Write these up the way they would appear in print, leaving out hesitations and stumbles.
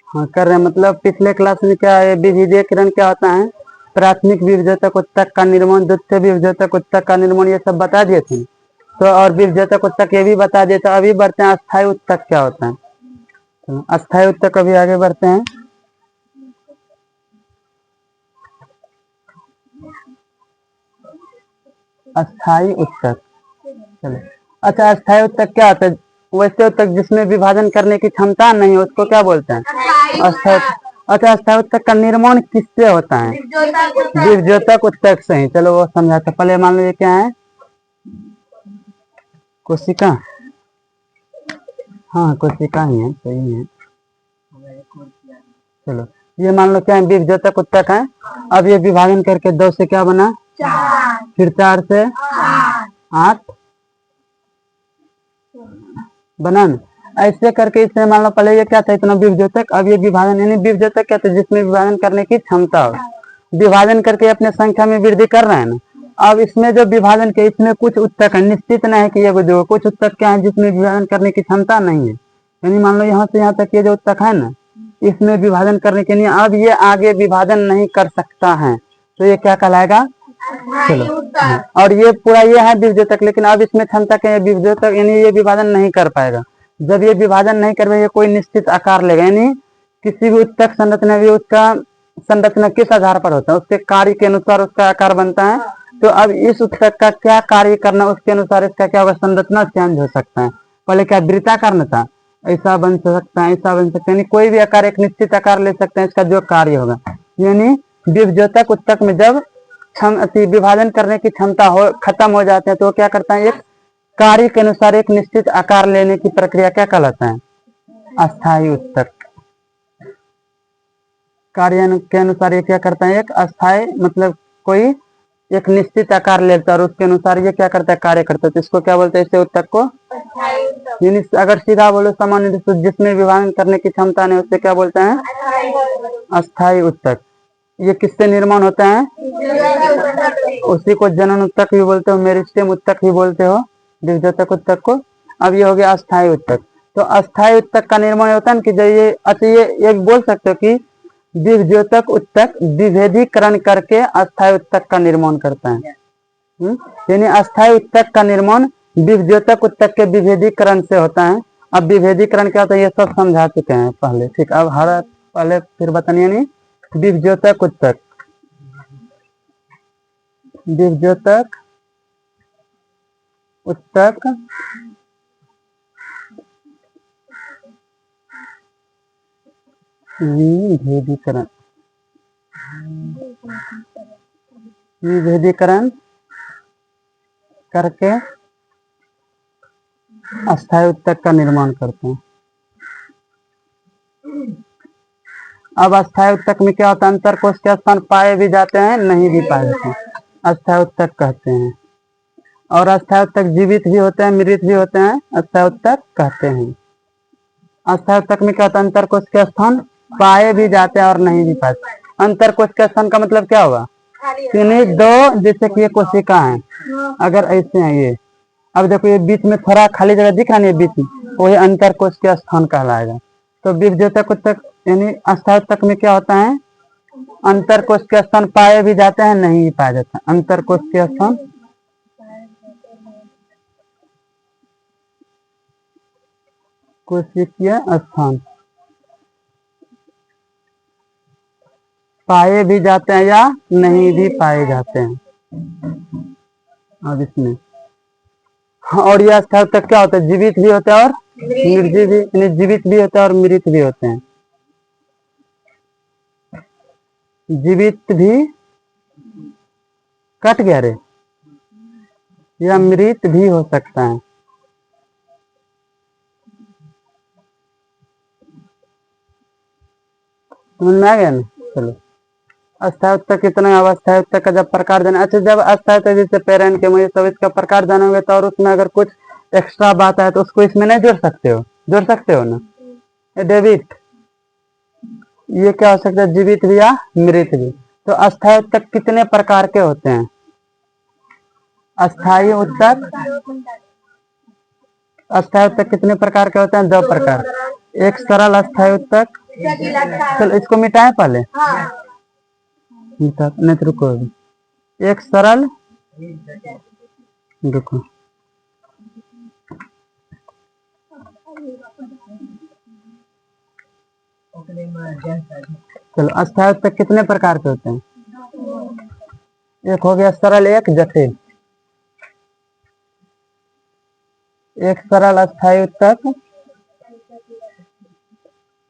हाँ कर रहे हैं। मतलब पिछले क्लास में क्या है, विभेदीकरण क्या होता है, प्राथमिक विभेदक उत्तक का निर्माण, द्वितीय विभेदक उत्तक का निर्माण, ये सब बता दिए थे। तो और विभेदक उत्तक ये भी बता दिए। तो अभी बढ़ते हैं अस्थायी उत्तक क्या होता है। तो अस्थायी उत्तक अभी आगे बढ़ते हैं। अस्थायी उत्तक, चलो। अच्छा, अस्थायी उत्तक क्या होता है? वैसे उत्तक जिसमें विभाजन करने की क्षमता नहीं है उसको क्या बोलते हैं? अस्थायी। अच्छा, अस्थायी उत्तक का निर्माण किससे होता है? विभेदक उत्तक से ही। चलो वो समझाते। पहले मान लीजिए क्या है, कोशिका। हाँ कोशिका ही है, सही है। चलो ये मान लो क्या है, विभेदक उत्तक है। अब ये विभाजन करके 2 से क्या बना? 4। फिर 4 से 8 बना ना। ऐसे करके इसमें मान लो पहले ये क्या था, इतना विभेदक। अब ये विभाजन, यानी विभेदक क्या था, जिसमें विभाजन करने की क्षमता हो। विभाजन करके अपने संख्या में वृद्धि कर रहे हैं ना। अब इसमें जो विभाजन के, इसमें कुछ उत्तक है, निश्चित नहीं है कि ये जो कुछ उत्तक क्या है जिसमें विभाजन करने की क्षमता नहीं है। यानी मान लो यहाँ से यहाँ तक ये जो उत्तक है ना, इसमें विभाजन करने के लिए अब ये आगे विभाजन नहीं कर सकता है, तो ये क्या कहलाएगा? चलो। और ये पूरा ये है विभेदक, लेकिन अब इसमें क्षमता क्या है, विभेदक, यानी ये विभाजन नहीं कर पाएगा। जब ये विभाजन नहीं कर पाएगा, कोई निश्चित आकार लेगा। यानी किसी भी उत्तक संरचना भी, उसका संरचना किस आधार पर होता है? उसके कार्य के अनुसार उसका आकार बनता है। तो अब इस उत्तक का क्या कार्य करना, उसके अनुसार इसका क्या होगा, संरचना चेंज हो सकता है। पहले क्या वृत्ताकार न था, ऐसा बन सकता है, ऐसा बन सकता है, यानी कोई भी आकार एक निश्चित आकार ले सकते हैं, इसका जो कार्य होगा। यानी विभेदक उत्तक में जब विभाजन करने की क्षमता हो खत्म हो जाते हैं, तो क्या करता है, एक कार्य के अनुसार एक निश्चित आकार लेने की प्रक्रिया क्या कहलाता है? अस्थायी उत्तक। कार्य के अनुसार ये क्या करता है, एक अस्थायी, मतलब कोई एक निश्चित आकार लेता है और उसके अनुसार ये क्या करता है, कार्य करता है। तो इसको क्या बोलते हैं, इसे उत्तक को? यानी अगर सीधा बोलो सामान्य रूप से जिसमें विभाजन करने की क्षमता नहीं, उससे क्या बोलते हैं? अस्थायी उत्तक। ये किससे निर्माण होता है? उसी को जनन उत्तक भी बोलते हो, मेरिस्टेम उत्तक भी बोलते हो, विभेदक उत्तक को। अब ये हो गया अस्थायी उत्तक। तो अस्थायी उत्तक का निर्माण होता है ना कि जब ये, अच्छा ये एक बोल सकते हो कि विभेदक उत्तक विभेदीकरण करके अस्थायी उत्तक का निर्माण करता है। यानी अस्थायी उत्तक का निर्माण विभेदक उत्तक के विभेदीकरण से होता है। अब विभेदीकरण क्या होता है ये सब समझा चुके हैं पहले, ठीक। अब हर पहले फिर बताइए। नहीं, विभेदक उत्तक, विभेदक उत्तक विभेदीकरण, विभेदीकरण करके अस्थायी उत्तक का निर्माण करते हैं। अब अस्थायी उत्तक में क्या होता है, अंतर कोश के स्थान पाए भी जाते हैं, नहीं भी पाए जाते हैं, अस्थायी उत्तक कहते हैं। और अस्थायी उत्तक जीवित भी होते हैं, मृत भी होते हैं, अस्थायी उत्तक कहते हैं। अस्थायी उत्तक में क्या होता है, अंतर कोश के स्थान पाए भी जाते हैं और नहीं भी पाए। अंतर कोश के स्थान का मतलब क्या होगा, यानी दो, जैसे कि ये कोशिका है, अगर ऐसे है ये, अब देखो ये बीच में थोड़ा खाली जगह दिख रहा है, बीच में, वही अंतर कोश के स्थान कहलाएगा। तो विभेदक उत्तक यानी अस्थायी उत्तक में क्या होता है, अंतर कोश के स्थान पाए भी जाते हैं, नहीं भी पाए जाते हैं। अंतर कोश के स्थान, कोशिकीय स्थान पाए भी जाते हैं या नहीं भी पाए जाते हैं। अब इसमें और यह अस्थायी उत्तक क्या होता है, जीवित भी होता है और निर्जीव भी, यानी जीवित भी होता है और मृत भी होते हैं। जीवित भी, कट गया रे, या मृत भी हो सकता है। समझ में आ गया ना। चलो, अस्थायी उत्तक कितना, अब अस्थायी उत्तक का जब प्रकार जाना, अच्छा जब अस्थायी उत्तक जैसे पेरेंट के मुझे सब इसका प्रकार जानोगे तो, और उसमें अगर कुछ एक्स्ट्रा बात है तो उसको इसमें नहीं जोड़ सकते हो, जोड़ सकते हो ना। डेविड, ये क्या हो सकता है, जीवित भी या मृत भी। तो अस्थायी उत्तक कितने प्रकार के होते हैं, अस्थायी उत्तक, अस्थायी उत्तक कितने प्रकार के होते हैं, 2 प्रकार। एक सरल अस्थायी उत्तक चलो इसको मिटाएं पहले। मिटा नहीं तो रुको अभी। एक सरल, रुको, चलो अस्थायी उत्तक कितने प्रकार के होते हैं? एक हो गया सरल, एक जटिल। एक सरल अस्थायी उत्तक,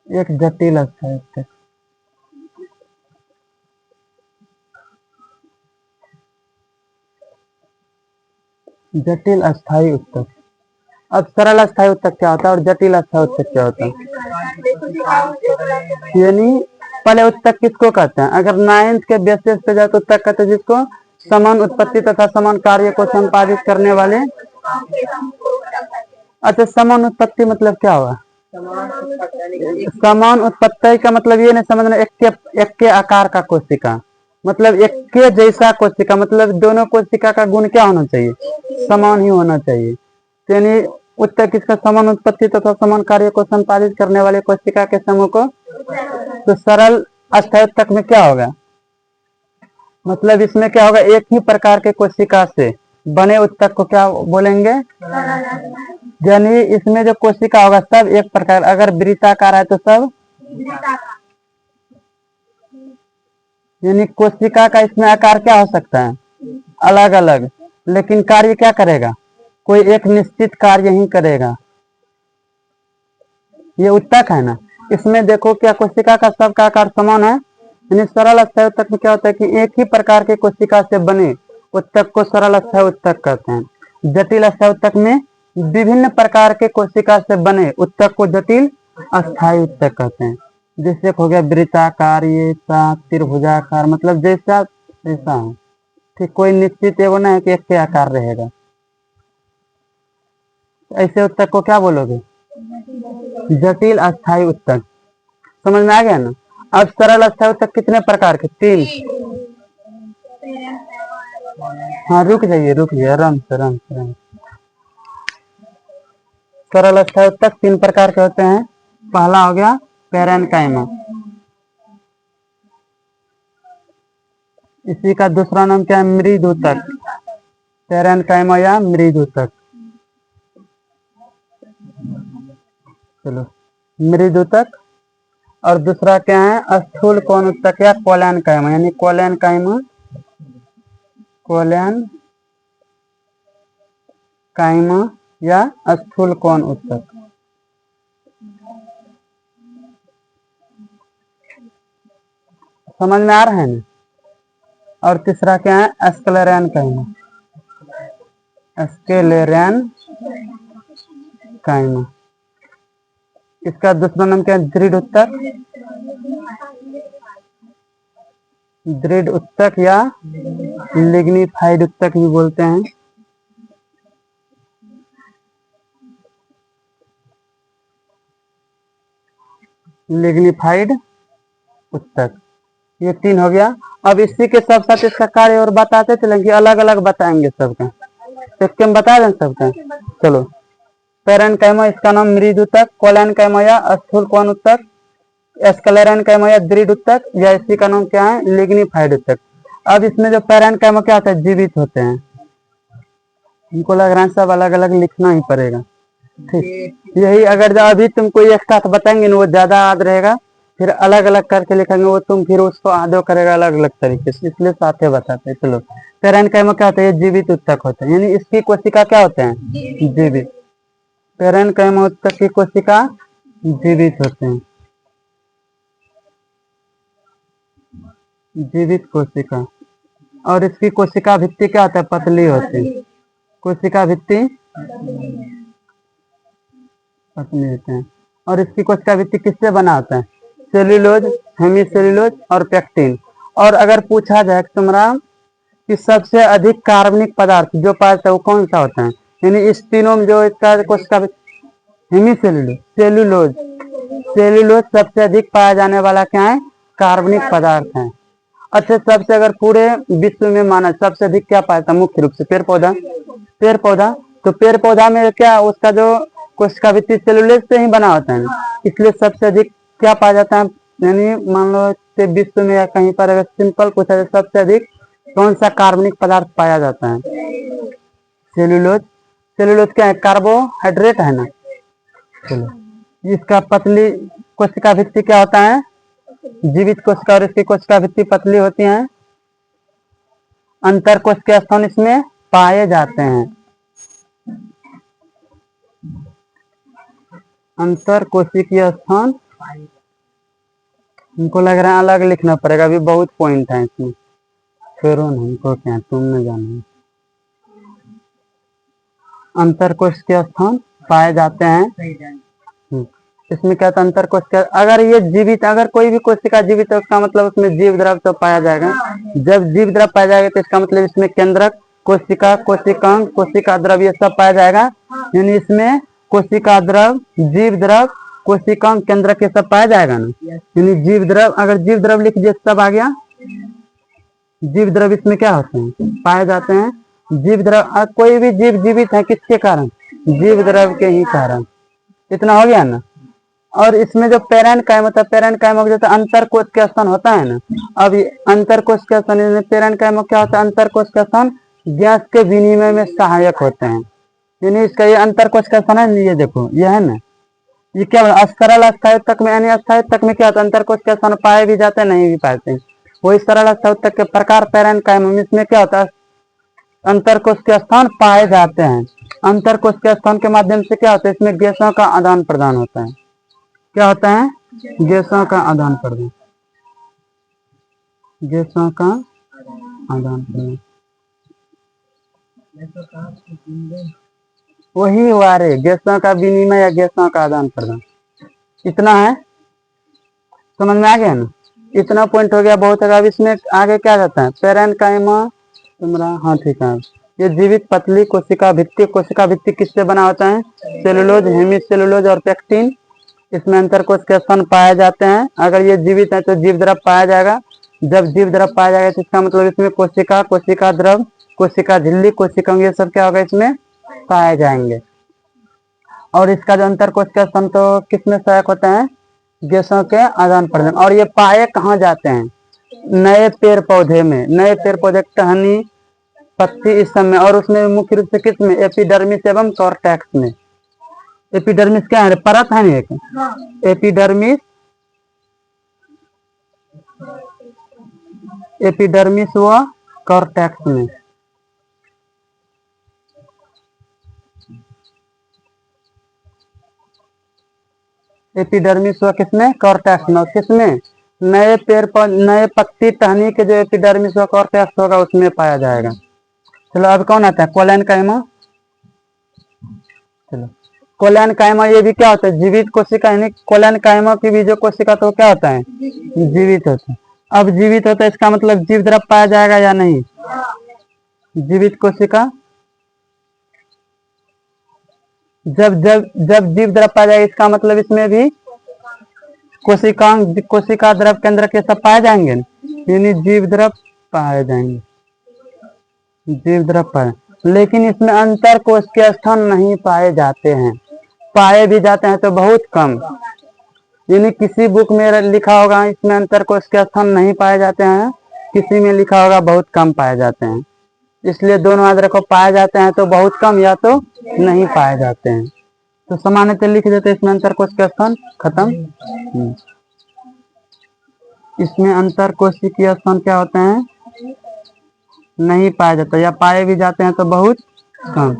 एक जटिल अस्थायी उत्तक। जटिल अस्थायी उत्तक। अब सरल अस्थायी उत्तक क्या होता है और जटिल अस्थायी उत्तक क्या होता है? यानी पहले उत्तक किसको कहते हैं? अगर 9th के बेसिस पे जाए तो उत्तक कहते हैं जिसको समान उत्पत्ति तथा समान कार्य को संपादित करने वाले। अच्छा, समान उत्पत्ति मतलब क्या हुआ? समान उत्पत्ति का मतलब ये नहीं समझना एक के आकार का कोशिका, मतलब एक के जैसा कोशिका, मतलब दोनों कोशिका का गुण क्या होना चाहिए? समान ही होना चाहिए। यानी उत्तक किसका? समान उत्पत्ति तथा समान कार्य को संपादित करने वाले कोशिका के समूह को। तो सरल अस्थायी उत्तक में क्या होगा? मतलब इसमें क्या होगा? एक ही प्रकार के कोशिका से बने उत्तक को क्या बोलेंगे? यानी इसमें जो कोशिका होगा सब एक प्रकार, अगर वृत्ताकार है तो सब, यानी कोशिका का इसमें आकार क्या हो सकता है? अलग अलग, लेकिन कार्य क्या करेगा? कोई एक निश्चित कार्य ही करेगा। ये उत्तक है ना। इसमें देखो क्या कोशिका का सबका आकार समान है। यानी सरल अस्थायी उत्तक में क्या होता है कि एक ही प्रकार के कोशिका से बने उत्तक को सरल अस्थायी उत्तक कहते हैं। जटिल अस्थायी उत्तक में विभिन्न प्रकार के कोशिका से बने उत्तक को जटिल अस्थायी उत्तक कहते हैं। जैसे हो गया वृत्ताकार, ये त्रिभुजाकार, मतलब जैसा जैसा है, ठीक, कोई निश्चित एवं ना है कि एक के आकार रहेगा। ऐसे उत्तक को क्या बोलोगे? जटिल अस्थायी उत्तक। समझ में आ गया ना। अब सरल अस्थायी उत्तक कितने प्रकार के? 3। हाँ रुक जाइए आराम से। सरल अस्थायी उत्तक 3 प्रकार के होते हैं। पहला हो गया पैरेन्काइमा, इसी का दूसरा नाम क्या है? मृद उत्तक। पैरेन्काइमा या मृद उत्तक। चलो, मृद उत्तक। और दूसरा क्या है? स्थूल कोण उत्तक या कोलेनकाइमा, यानी कोलेनकाइमा, कोलेनकाइमा या स्थूल कोण उत्तक। समझ में आ रहा है ना। और तीसरा क्या है? Sclerenchyma, sclerenchyma. इसका दूसरा नाम क्या है? दृढ़ उत्तक, दृढ़ उत्तक या लिग्निफाइड उत्तक भी बोलते हैं। लिग्निफाइड उत्तक। ये 3 हो गया। अब इसी के साथ साथ इसका कार्य और बताते चलेंगे, अलग अलग बताएंगे सबका, तो हम बता दें सबका। चलो, पैरेन्काइमा इसका नाम मृद उत्तक, कोलेनकाइमा या स्थूल कोण उत्तक, स्क्लेरेनकाइमा या दृढ़ उत्तक, या इसी का नाम क्या है? लिग्निफाइड उत्तक। अब इसमें जो पैरेन्काइमा क्या होता है? जीवित होते हैं। इनको लग रहा है सब अलग अलग लिखना ही पड़ेगा, ठीक। यही अगर जो अभी तुमको एक साथ बताएंगे ना वो ज्यादा याद रहेगा, फिर अलग अलग करके लिखेंगे वो तुम फिर उसको आदो करेगा अलग अलग तरीके से, इसलिए साथे बताते हैं। चलो, पैरेन्काइमा क्या होता है? जीवित उत्तक होते हैं, यानी इसकी कोशिका क्या होते हैं? जीवित। पैरेन्काइमा उत्तक की कोशिका जीवित होते हैं, जीवित कोशिका। और इसकी कोशिका भित्ति क्या होता है? पतली होती है। कोशिका भित्ति पतली होते हैं। और इसकी कोशिका भित्ति किससे बना होता है? सेल्यूलोज, हेमीसेल्यूलोज और पेक्टिन। और अगर पूछा जाए तुम्हारा कि सबसे अधिक कार्बनिक पदार्थ जो पाया जाता है वो कौन सा होता है, यानी इस तीनों में जो इसका कोशिका हेमीसेल्यूलोज, सेल्यूलोज, सेल्यूलोज सबसे अधिक पाया जाने वाला क्या है? कार्बनिक पदार्थ है। अच्छा, सबसे अगर पूरे विश्व में माना सबसे अधिक क्या पाया जाता है? मुख्य रूप से पेड़ पौधा, पेड़ पौधा। तो पेड़ पौधा में क्या उसका जो कोशिका भित्ति सेल्यूलोज से ही बना होता है, इसलिए सबसे अधिक क्या पाया जाता है, यानी मान लो कि विश्व में या कहीं पर अगर सिंपल पूछा जाए सबसे अधिक कौन सा कार्बनिक पदार्थ पाया जाता है? सेलुलोज। सेलुलोज क्या है? कार्बोहाइड्रेट है ना। चलो, इसका पतली कोशिका भित्ति क्या होता है? जीवित कोशिका, और इसकी कोशिका भित्ति पतली होती है। अंतर कोशिकीय स्थान इसमें पाए जाते हैं। अंतर कोशिकीय स्थान, हमको लग रहा है अलग लिखना पड़ेगा, अभी बहुत पॉइंट है इसमें। फिर हमको क्या, तुमने जाना। अंतर कोशिकीय स्थान पाए जाते हैं। इसमें क्या था? अंतर कोशिका, अगर ये जीवित, अगर कोई भी कोशिका जीवित है उसका मतलब उसमें जीव द्रव तो पाया जाएगा। जब जीव द्रव पाया जाएगा तो इसका मतलब इसमें केंद्रक, कोशिका, कोशिकांग, कोशिका द्रव ये सब पाया जाएगा। यानी इसमें कोशिका द्रव, जीव द्रव, कोशिकांग, केंद्रक ये सब पाया जाएगा ना। यानी जीव द्रव, अगर जीव द्रव लिख दिए सब आ गया। जीव द्रव इसमें क्या होते हैं? पाए जाते हैं। जीव द्रव, कोई भी जीव जीवित है किसके कारण? जीव द्रव के ही कारण। इतना हो गया ना। और इसमें जो पेरेन्काइम होता है, पेरेन्काइम हो जाता है अंतर कोशिकीय स्थान होता है ना। अब अंतर कोशिकीय स्थान, पेरेन्काइम क्या होता है? अंतर कोशिकीय स्थान गैस के विनिमय में सहायक होते हैं। यानी इसका ये अंतर कोशिकीय स्थान है, ये देखो ये है ना, ये क्या सरल अस्थायी तक में, यानी अस्थायी तक में क्या होता है? अंतर कोशिकीय स्थान पाए भी जाते हैं, नहीं भी पाते। वही सरल अवस्था तक के प्रकार पेरेन्काइम, इसमें क्या होता है? अंतर कोशिकीय स्थान पाए जाते हैं। अंतर कोशिकीय स्थान के माध्यम से क्या होता है? इसमें गैसों का आदान प्रदान होता है। क्या होता है? गैसों का आदान प्रदान। गैसों का आदान प्रदान, वही वारे गैसों का विनिमय या गैसों का आदान प्रदान। इतना है, समझ में आ गया ना? इतना पॉइंट हो गया, बहुत है। अब इसमें आगे क्या रहता है? पेरेन्काइमा तुम्हारा, हाँ ठीक है। ये जीवित पतली कोशिका भित्ति, कोशिका भित्ति किससे बना होता है? सेलुलोज, हेमिसेलुलोज और पेक्टिन। इसमें अंतर कोशिकीय स्थान पाए जाते हैं। अगर ये जीवित है तो जीव द्रव पाया जाएगा। जब जीव द्रव पाया जाएगा तो इसका मतलब इसमें कोशिका, कोशिका द्रव, कोशिका झिल्ली, कोशिका, ये सब क्या होगा? इसमें पाए जाएंगे। और इसका जो अंतर कोशिकीय स्थान तो किसमें सहायक होता है? गैसों के आदान प्रदान। और ये पाए कहाँ जाते हैं? नए पेड़ पौधे में, नए पेड़ पौधे, टहनी, पत्ती, इस सब में। और उसमें मुख्य रूप से किस में? एपिडर्मिस एवं कॉर्टेक्स में। एपिडर्मिस क्या है? परत है ना एक, एपिडर्मिस, एपिडर्मिस व कॉर्टेक्स में। एपिडर्मिस व किसमें? कॉर्टेक्स में। किसमें? नए पेड़ पर नए पत्ती, टहनी के जो एपिडर्मिस व कॉर्टेक्स होगा उसमें पाया जाएगा। चलो अब कौन आता है? कोलेनकाइमा। चलो, कोलेनकाइमा ये भी क्या होता है? जीवित कोशिका। यानी कोलेनकाइमा की भी जो कोशिका तो क्या होता है? जीवित होता है। अब जीवित होता है इसका मतलब जीव द्रव पाया जाएगा या नहीं? जीवित कोशिका, जब जब जब जीव द्रव पाया जाएगा इसका मतलब इसमें भी कोशिकांग, कोशिका द्रव, केंद्र के सब पाए जाएंगे। यानी जीव द्रव पाए जाएंगे, जीव द्रव पाए। लेकिन इसमें अंतर कोशिकीय स्थान नहीं पाए जाते हैं। पाए भी जाते हैं तो बहुत कम। यानी किसी बुक में लिखा होगा इसमें अंतर कोशिकीय स्थान नहीं पाए जाते हैं, किसी में लिखा होगा बहुत कम पाए जाते हैं। इसलिए दोनों याद रखो, पाए जाते हैं तो बहुत कम, या तो नहीं पाए जाते हैं। तो सामान्यतः लिख देते इसमें अंतर कोशिकीय स्थान, खत्म। इसमें अंतर कोशिकीय स्थान क्या होते हैं? नहीं पाया जाता, या पाए भी जाते हैं तो बहुत कम।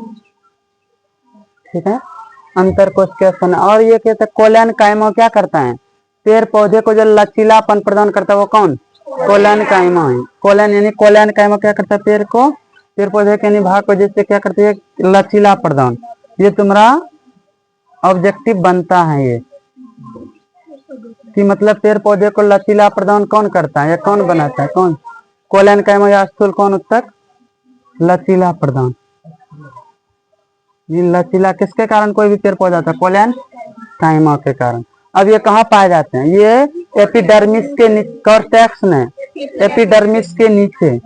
ठीक है, अंतर कोशिकीय स्थान। और ये कहते हैं कोलेनकाइमा क्या करता है? पेड़ पौधे को जो लचीलापन प्रदान करता है वो कौन? कोलेनकाइमा है। कोलेन यानी कोलेनकाइमा क्या करता है? पेड़ पौधे के भाग को जैसे क्या करती है? लचीला प्रदान। ये तुम्हारा ऑब्जेक्टिव बनता है ये, कि मतलब पेड़ पौधे को लचीला प्रदान कौन करता है या कौन बनाता है? कौन? कोलेनकाइमा या स्थूल कौन उत्तक? लचीला प्रदान। ये लचीला किसके कारण कोई भी पेड़ पौधा था? कोलेनकाइमा के कारण। अब ये कहाँ पाए जाते हैं? ये एपिडर्मिस के नीचे, कॉर्टेक्स में, एपिडर्मिस के नीचे।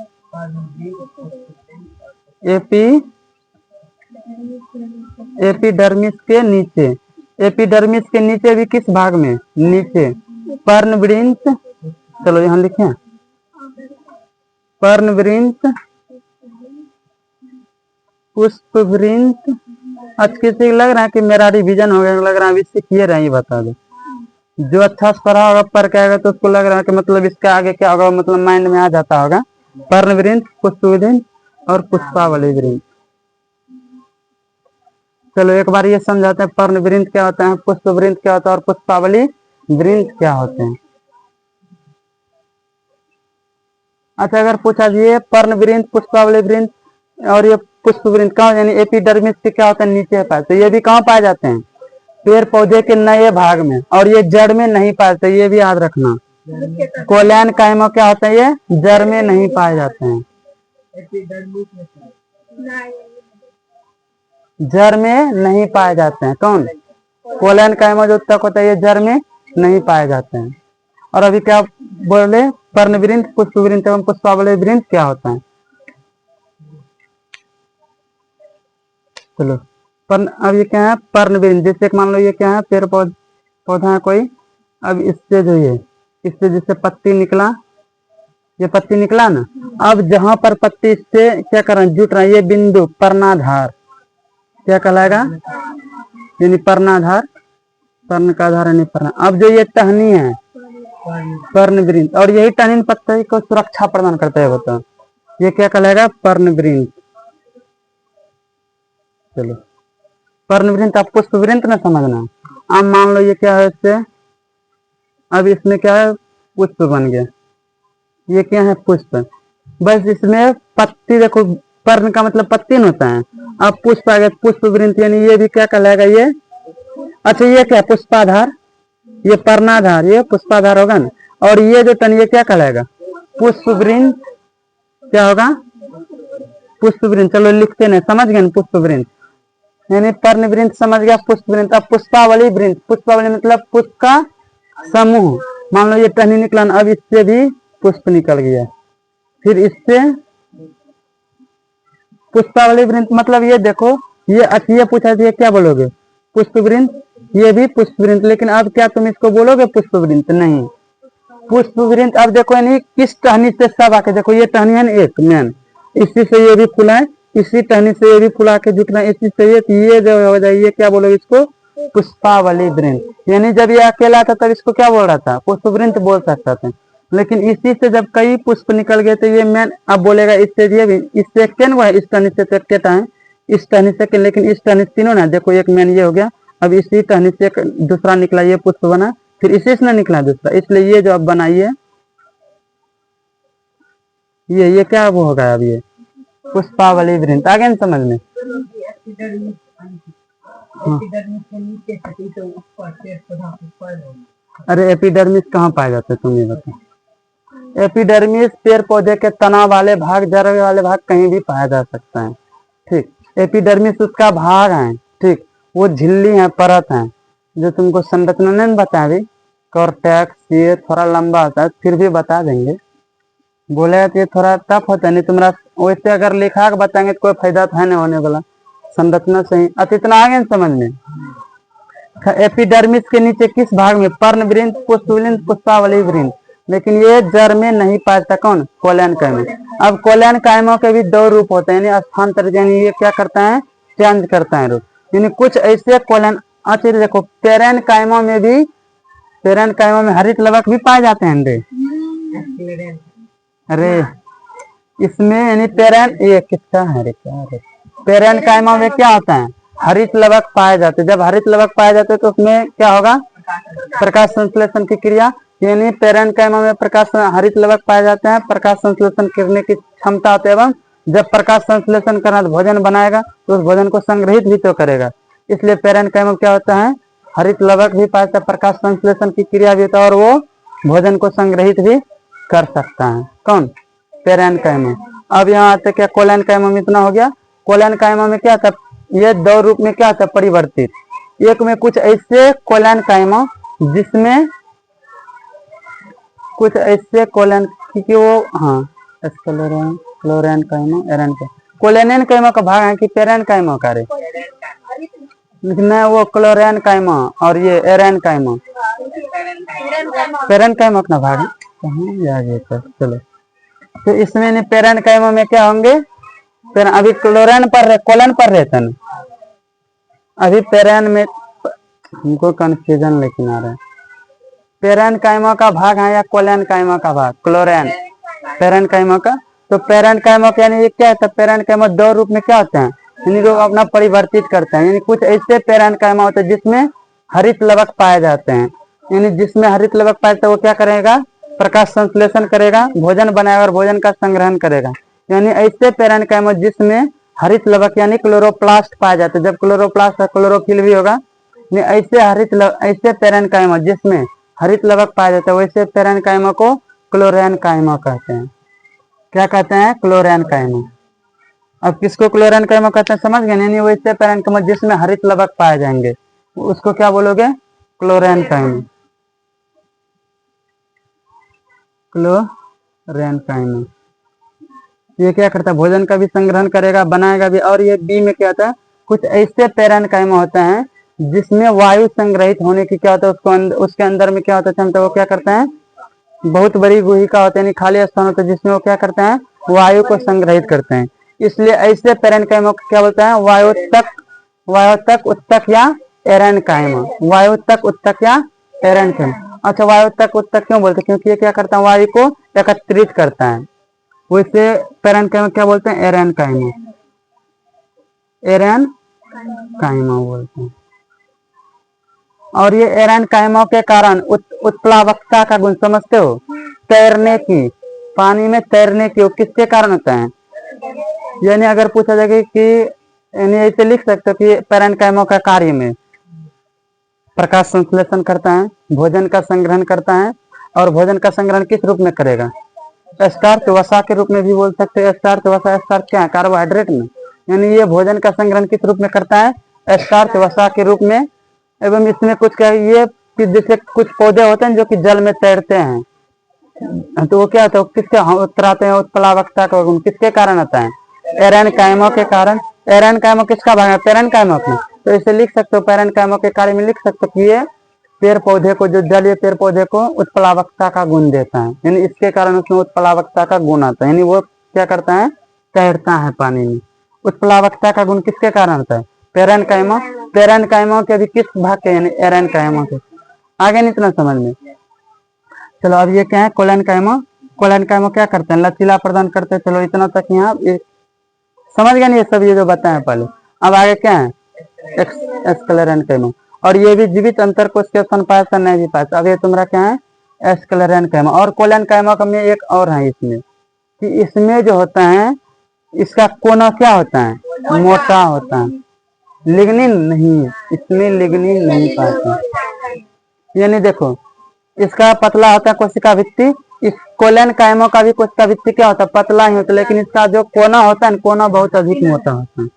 एपिडर्मिस के नीचे। एपिडर्मिस के नीचे भी किस भाग में? नीचे। पर्णवृंत, चलो यहाँ लिखे पर्णवृंत, पुष्पवृंत। अच्छा किसी लग रहा है कि मेरा रिवीजन हो गया, लग रहा है इससे किए रहे, बता दो। जो अच्छा से पढ़ा होगा पढ़ के आएगा तो उसको लग रहा है कि मतलब इसका आगे क्या होगा, मतलब माइंड में आ जाता होगा। पर्णवृंत, पुष्पवृंत और पुष्पावली वृंत। चलो एक बार ये समझाते हैं, पर्णवृंत क्या होता है, पुष्पवृंत क्या होता है और पुष्पावली वृंत क्या होते हैं। अच्छा अगर पूछा जाए पर्णवृंत, पुष्पावली वृंत और ये पुष्पवृंत कहाँ, यानी एपिडर्मिस के क्या होता है, नीचे पाए, तो ये भी कहाँ पाए जाते हैं, पेड़ पौधे के नए भाग में, और ये जड़ में नहीं पाए जाते, ये भी याद रखना। कोलैन कायमा क्या होता है, ये जड़ में नहीं पाए जाते हैं, जड़ में नहीं पाए जाते हैं। कौन, कोलैन कायमा जो तक होता है ये जड़ में नहीं पाए जाते हैं। और अभी क्या बोले, पर्णवृंत, पुष्पवृंत एवं पुष्पावली वृंत क्या होता है। चलो अब ये क्या है, पर्णवृंत, जैसे मान लो ये क्या है, पेड़ पौधा है कोई, अब इससे जो ये इससे जैसे पत्ती निकला, ये पत्ती निकला ना, अब जहां पर पत्ती इससे क्या कर रहा है, जुट रहा है, ये बिंदु पर्णाधार क्या कहलाएगा, यानी पर्णाधार, पर्ण का आधार है, नहीं पर्णा। अब जो ये टहनी है पर्णवृंत, और यही टहनी पत्ती को सुरक्षा प्रदान करता है, बताओ ये क्या कहलाएगा, पर्णवृंत। चलो पर्णवृंत आप पुष्पवृंत ना समझना। अब मान लो ये क्या है, इससे अब इसमें क्या है, पुष्प बन गया, ये क्या है, पुष्प। बस इसमें पत्ती देखो, पर्ण का मतलब पत्ती न होता है, अब पुष्प आ गया, पुष्पवृंत, यानी ये भी क्या कहलाएगा, ये अच्छा ये क्या, पुष्पाधार, ये पर्णाधार, ये पुष्पाधार होगा ना, और ये जो टन ये क्या कहलाएगा, पुष्पवृंत, क्या होगा, पुष्पवृंत। चलो लिखते नहीं, समझ गए ना, पुष्पवृंत यानी पर्णवृंत समझ गया, पुष्पवृंत। अब पुष्पावली वृंत, पुष्पावली मतलब पुष्प का समूह, मान लो ये टहनी निकला, अब इससे भी पुष्प निकल गया, फिर इससे पुष्पावली वृंत, मतलब ये देखो, ये अच्छा ये पूछा ये क्या बोलोगे, पुष्पवृंत, ये भी पुष्पवृंत, लेकिन अब क्या तुम इसको बोलोगे पुष्पवृंत, नहीं, पुष्पवृंत। अब देखो यानी किस टहनी से सब आके, देखो ये टहनी है ना एक मेन, इसी से ये भी फुला है, इसी टहनी से ये भी फुला के जुटना, इसी से ये जो हो जाए, ये क्या बोलोगे इसको, पुष्पावली वृंत। यानी जब ये अकेला था तब इसको क्या बोल रहा था, पुष्पवृंत बोल सकता था, लेकिन इसी से जब कई पुष्प निकल गए तो ये मैन अब बोलेगा, इससे ये भी, इससे क्या हुआ, इस टहनी से तो क्या है, इस टहनी से, लेकिन इस टहनी तीनों ना, देखो एक मैन ये हो गया, अब इसी टहनी से दूसरा निकला, ये पुष्प बना, फिर इसी से निकला दूसरा, इसलिए ये जो अब बनाइए, ये क्या वो होगा, अब ये पुष्पावली वृंत। आ गया ना समझ में। हाँ। अरे एपिडर्मिस कहाँ पाया जाता है, तुम ये बताओ। एपिडर्मिस पेड़ पौधे के तना वाले भाग, जड़ वाले भाग कहीं भी पाया जा सकता है, ठीक। एपिडर्मिस उसका भाग है, ठीक, वो झिल्ली है, परत है, जो तुमको संरचना नहीं बताया अभी, कॉर्टेक्स, ये थोड़ा लंबा होता है, फिर भी बता देंगे, बोले तो ये थोड़ा टफ होता है, नहीं तुम्हारा वैसे अगर लिखा के बताएंगे तो कोई फायदा तो है नहीं होने वाला, संरचना सही। अच्छा इतना आ गया समझ में। एपिडर्मिस के नीचे किस भाग में, पर्णवृंत, पुष्पवृंत, पुष्पावली वृंत, लेकिन ये जड़ में नहीं पाता, कौन, कोलैन कायमा। अब कोलैन कायमा के भी दो रूप होते हैं, यानी स्थानांतर, यानी ये क्या करता है, चेंज करता है रूप, यानी कुछ ऐसे कोलैन। अच्छा देखो पेरेन कायमा में भी, पेरेन कायमा में हरित लवक भी पाए जाते हैं रे, अरे इसमें यानी पेरेन, ये कितना है रे, क्या है, पेरेन कायमा में क्या होता है, हरित लवक पाए जाते हैं। जब हरित लवक पाए जाते हैं तो उसमें क्या होगा, प्रकाश संश्लेषण की क्रिया, यानी पेरेन कायमा में प्रकाश हरित लवक पाए जाते हैं, प्रकाश संश्लेषण करने की क्षमता होती है, एवं जब प्रकाश संश्लेषण करना भोजन बनाएगा तो उस भोजन को संग्रहित भी तो करेगा, इसलिए पेरेन कायमा क्या होता है, हरित लवक भी पाए जाता है, प्रकाश संश्लेषण की क्रिया भी होता है, और वो भोजन को संग्रहित भी कर सकता है, कौन, पेरेन कायमा। अब यहाँ आते क्या, कोलैन कायमा में इतना हो गया। कोलैन कायमा में क्या था, ये दो रूप में क्या था, परिवर्तित, एक में कुछ ऐसे कोलैन कायमा जिसमें कुछ ऐसे कोलैन, क्योंकि वो हाँ क्लोरेन कायमा, एरन का कोलेनेन कायमा का भाग है कि पेरेन कायमा का रे, लेकिन वो क्लोरेन कायमा और ये एरन कायमा, पेरेन्काइमक ना भाग चलो, तो इसमें पेरेन्काइमा में क्या होंगे, अभी क्लोरेन पर कोलन पर रहता है, अभी पेरेन में हमको कंफ्यूजन लेकिन आ रहा है, पेरेन्काइमा का भाग है या कोलेनकाइमा का भाग, क्लोरेन पेरेन्काइमा का, तो पेरेन्काइमा यानी ये क्या होता है, पेरेन्काइमा दो रूप में क्या होते हैं, यानी लोग अपना परिवर्तित करते हैं, यानी कुछ ऐसे पेरेन्काइमा होते हैं जिसमें हरित लवक पाए जाते हैं, यानी जिसमें हरित लवक पाए जाते हैं वो क्या करेगा, प्रकाश संश्लेषण करेगा, भोजन बनाएगा और भोजन का संग्रहण करेगा, यानी ऐसे पेरेन्काइमा जिसमें हरित लवक यानी क्लोरोप्लास्ट पाए जाते हैं, जब क्लोरोप्लास्ट और क्लोरोफिल भी होगा, ऐसे पेरेन्काइमा जिसमें हरित लवक पाया जाता है वैसे पेरेन्काइमा को क्लोरेन्काइमा कहते हैं। क्या कहते हैं, क्लोरेन्काइमा। अब किसको क्लोरेन्काइमा कहते हैं समझ गए, यानी वैसे पेरेन्काइमा जिसमें हरित लवक पाए जाएंगे उसको क्या बोलोगे, क्लोरेन्काइमा, क्लोरेन्काइमा। ये क्या करता है, भोजन का भी संग्रहण करेगा, बनाएगा भी, और ये बी में क्या होता है, कुछ ऐसे पेरेन्काइमा होते हैं जिसमें वायु संग्रहित होने की क्या होता है, उसके अंदर में क्या होता है क्षमता, वो क्या करते हैं, बहुत बड़ी गुहिका होते हैं, खाली स्थान होता है जिसमें वो क्या करते हैं, वायु को संग्रहित करते हैं, इसलिए ऐसे पेरेन्काइमा को क्या बोलते हैं, वायुत्तक उत्तक या एरेन्काइमा, वायुत्तक उत्तक या एरेन्काइमा। अच्छा, वायुत्तक उत्तक क्यों बोलते हैं, क्योंकि ये क्या करता है, वायु को एकत्रित करता है, वैसे पेरेन्काइमा क्या बोलते हैं, एरेन्काइमा, एरेन्काइमा बोलते हैं। और ये एरेन्काइमा के कारण उत्प्लावकता का गुण समझते हो, तैरने की, पानी में तैरने की, वो किसके कारण होता है, यानी अगर पूछा जाए कि यानी ऐसे लिख सकते हो कि पेरेन्काइमा का कार्य में प्रकाश संश्लेषण करता है, भोजन का संग्रहण करता है, और भोजन का संग्रहण किस रूप में करेगा, स्टार्च वसा के रूप में भी बोल सकते हैं, स्टार्च वसा, स्टार्च क्या है, कार्बोहाइड्रेट में, यानी ये भोजन का संग्रहण किस रूप में करता है, स्टार्च वसा के रूप में। एवं इसमें कुछ क्या, ये जैसे कुछ पौधे होते हैं जो कि जल में तैरते हैं, तो वो क्या होता है, किसके उत्तराते हैं, उत्प्लावकता का गुण किसके कारण आता है, एरेन्काइमा के कारण। एरेन्काइमा किसका भाग है, पेरेन्काइमा का, तो इसे लिख सकते हो, पेरेन्काइमा के कार्य में लिख सकते हो कि ये पेड़ पौधे को, जो जलीय पेड़ पौधे को उत्प्लावकता का गुण देता है, यानी इसके कारण उसमें उत्प्लावकता का गुण आता है, यानी वो क्या करता है, तैरता है पानी में। उत्प्लावकता का गुण किसके कारण आता है, पेरेन्काइमा। पेरेन्काइमा के भी किस भाग के, यानी एरेन्काइमा के। आगे नहीं इतना समझ में, चलो अब ये क्या है, कोलेन्काइमा। कोलेन्काइमा क्या करते हैं, लचीला प्रदान करते हैं। चलो इतना तक यहाँ समझ गए नहीं, ये सब ये जो बताए पहले। अब आगे क्या है, एस्क्लेरेन्काइमा, और ये भी जीवित अंतर कोश के स्थान पाया नहीं भी पाया। अब ये तुम्हारा क्या है, एस्क्लेरेन्काइमा। और कोलेन्काइमा का में एक और है इसमें, कि इसमें जो होता है इसका कोना क्या होता है, मोटा होता है, लिग्निन नहीं, इसमें लिग्निन नहीं पाता, यानी देखो इसका पतला होता है कोशिका भित्ति, इस कोलेन्काइमा का भी कोशिका भित्ति क्या होता है, पतला ही होता है, लेकिन इसका जो कोना होता है, कोना बहुत अधिक मोटा होता है,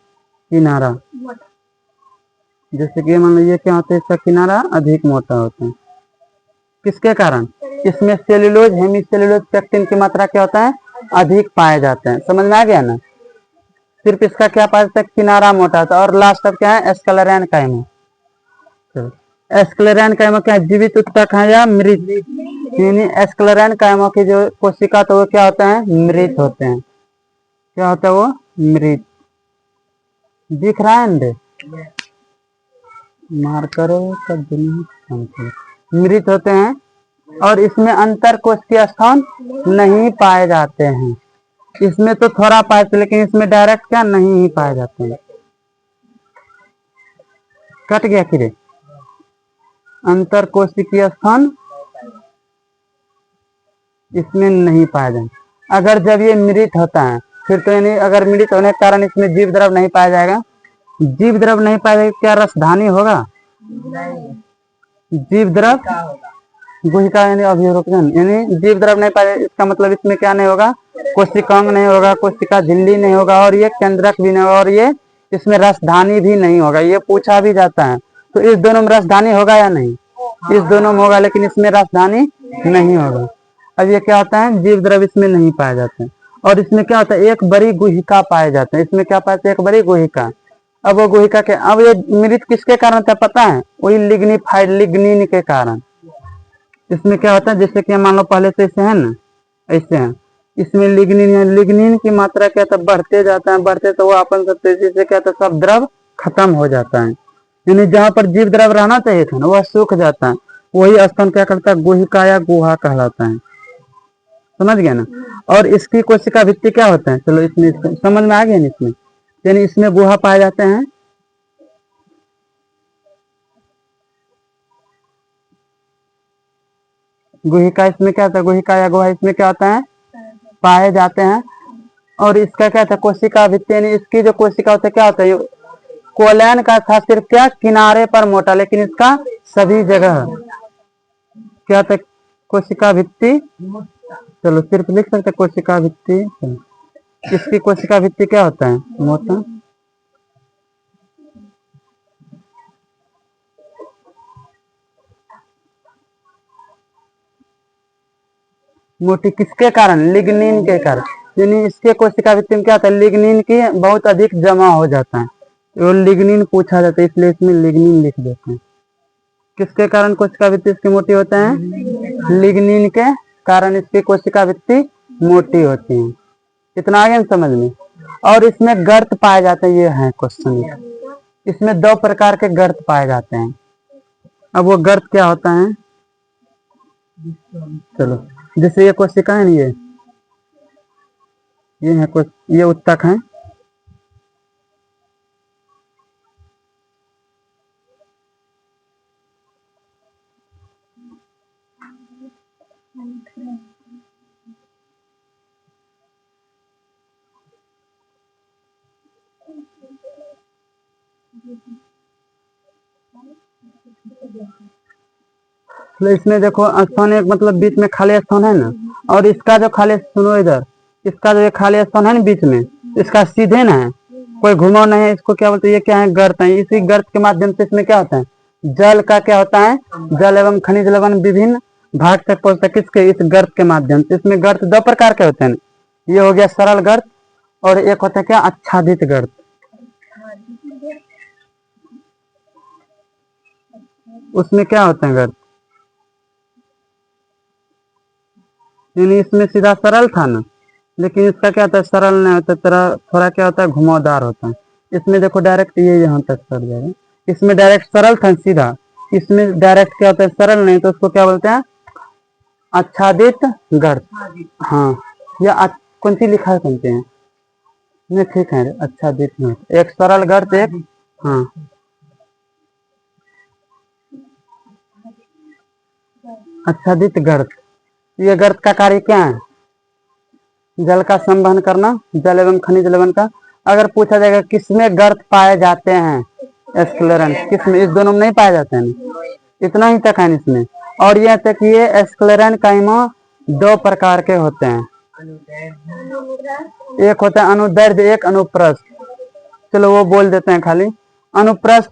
किनारा, जैसे कि मान लीजिए क्या होता है, इसका किनारा अधिक मोटा होता है, किसके कारण, इसमें सेल्यूलोज, हेमीसेल्यूलोज, पेक्टिन की मात्रा क्या होता है, अधिक पाए जाते हैं। समझ में आ गया ना, सिर्फ इसका क्या पाया जाता है, किनारा मोटा होता है। और लास्ट अब क्या है, एस्क्लेरेन्काइमा। एस्क्लेरेन्काइमा क्या है, जीवित उत्तक है या मृत, यानी एस्क्लेरेन्काइमा की जो कोशिका तो वो क्या होता है, मृत होते हैं। क्या होता है वो, मृत। दिख रहा है अंडे, मार्करों का मृत होते हैं, और इसमें अंतर कोशिकीय स्थान नहीं पाए जाते हैं। इसमें तो थोड़ा पाए जाते, लेकिन इसमें डायरेक्ट क्या नहीं ही पाए जाते हैं। कट गया कि रे, अंतर कोशिकीय स्थान इसमें नहीं पाया जाएगा। अगर जब ये मृत होता है फिर तो, यानी अगर मृत होने के कारण इसमें जीव द्रव नहीं पाया जाएगा, जीव द्रव नहीं पाया जाएगा, क्या रसधानी होगा, जीव द्रव गुहिका यानी अभिरोधन, यानी जीव द्रव नहीं पाया, इसका मतलब इसमें क्या नहीं होगा, कोशिकांग नहीं होगा, कोशिका झिल्ली नहीं होगा, और ये केंद्रक भी नहीं होगा, और ये इसमें रसधानी भी नहीं होगा। ये पूछा भी जाता है, तो इस दोनों में रसधानी होगा या नहीं, इस दोनों में होगा, लेकिन इसमें रसधानी नहीं होगा। अब ये क्या होता है, जीव द्रव इसमें नहीं पाए जाते हैं, और इसमें क्या होता है, एक बड़ी गुहिका पाए जाते हैं। इसमें क्या पाते हैं, एक बड़ी गुहिका। अब वो गुहिका के, अब ये मृत किसके कारण था पता है, वही लिग्निफाइड, लिग्निन के कारण, इसमें क्या होता है, जैसे कि मान लो पहले से ऐसे है ना, ऐसे है, इसमें लिग्निन है, लिग्निन की मात्रा क्या था, बढ़ते जाता है, बढ़ते तो वो अपन सब तेजी से क्या था, सब द्रव खत्म हो जाता है, यानी जहाँ पर जीव द्रव रहना चाहिए था ना वह सूख जाता है, वही स्थान क्या करता है, गुहिका या गुहा कहलाता है। समझ गया ना। और इसकी कोशिका भित्ति क्या होता है, चलो इसमें समझ में आ गया ना। इसमें यानी इसमें गुहा पाए जाते हैं, गुहिका इसमें क्या होता है, गुहिका या गुहा इसमें क्या होता है, पाए जाते हैं। और इसका क्या था, कोशिका भित्ति, यानी इसकी जो कोशिका होता है क्या होता है, कोलन का था सिर्फ क्या, किनारे पर मोटा, लेकिन इसका सभी जगह क्या था, कोशिका भित्ति, चलो सिर्फ लिख सकते कोशिका भित्ति। इसकी कोशिका भित्ति क्या होता है, मोटा। मोटी किसके कारण, लिग्निन के कारण, यानी इसके कोशिका भित्ति में क्या होता है, लिग्निन की बहुत अधिक जमा हो जाता है, वो लिग्निन पूछा जाता है, इसलिए इसमें लिग्निन लिख देते हैं। किसके कारण कोशिका भित्ति इसकी मोटी होते हैं, लिग्निन के कारण इसकी कोशिका भित्ति मोटी होती है। इतना आ गया समझ में। और इसमें गर्त पाए जाते हैं, ये है क्वेश्चन, इसमें दो प्रकार के गर्त पाए जाते हैं। अब वो गर्त क्या होता है, चलो जैसे ये कोशिका है ना, ये है ये उत्तक है, तो इसमें देखो स्थान एक मतलब बीच में खाली स्थान है ना, और इसका जो खाली, सुनो इधर, इसका जो खाली स्थान है ना बीच में, इसका सीधे ना है, कोई घुमाव नहीं है, इसको क्या बोलते हैं, ये क्या है, गर्त है। इसी गर्त के माध्यम से इसमें क्या होता है, जल का क्या होता है, जल एवं खनिज लवण विभिन्न भाग तक पहुंचता है, किसके, इस गर्त के माध्यम से। इसमें गर्त दो प्रकार के होते हैं, ये हो गया सरल गर्त, और एक होता है क्या, आच्छादित गर्त। उसमें क्या होता है गर्त, यानी इसमें सीधा सरल था ना, लेकिन इसका क्या होता है, सरल नहीं होता, थोड़ा क्या होता है, घुमावदार होता है। इसमें देखो डायरेक्ट ये यहाँ तक सर जाएगा, इसमें डायरेक्ट सरल था सीधा, इसमें डायरेक्ट क्या होता है, सरल नहीं, तो उसको क्या बोलते हैं, आच्छादित गर्त। हाँ, या कौन सी लिखा है, कौन सी है, नहीं ठीक है, आच्छादित गर्त, एक सरल गर्त, एक, हाँ आच्छादित गर्त। ये गर्त का कार्य क्या है, जल का संवहन करना, जल एवं खनिज लवण का। अगर पूछा जाएगा किसमें गर्त पाए जाते हैं, एस्क्लेरन, किसमें, इस दोनों में नहीं पाए जाते हैं, इतना ही तक है इसमें। और यह तक ये एस्क्लेरन काइमा दो प्रकार के होते हैं, एक होता है अनुदैर्ध्य, एक अनुप्रस्थ। चलो वो बोल देते हैं खाली। अनुप्रस्थ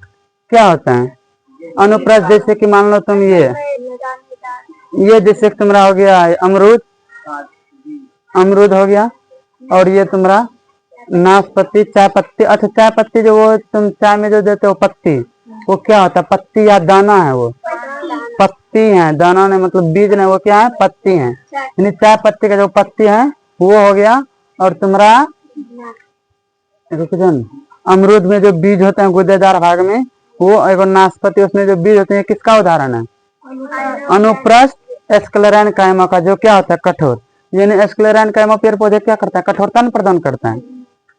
क्या होता है, अनुप्रस्थ जैसे कि मान लो तुम ये जैसे तुम्हारा हो गया अमरूद, अमरूद हो गया, और ये तुम्हारा नाशपाती, चाय पत्ती। अच्छा चाय पत्ती जो वो तुम चाय में जो देते हो पत्ती, वो क्या होता है, पत्ती या दाना है, वो पत्ती है, दाना नहीं, मतलब बीज नहीं, वो क्या है, पत्ती है। यानी चाय पत्ती का जो पत्ती है वो हो गया। और तुम्हारा अमरूद में जो बीज होते हैं गुदेदार भाग में, वो एगो नाशपाती, उसमें जो बीज होते हैं, किसका उदाहरण है, अनुप्रस्थ एस्क्लेरन कायमा का, जो क्या होता है, कठोर। यानी एस्क्लेरन कायमा पेड़ पौधे क्या करता है, कठोरता प्रदान करता है,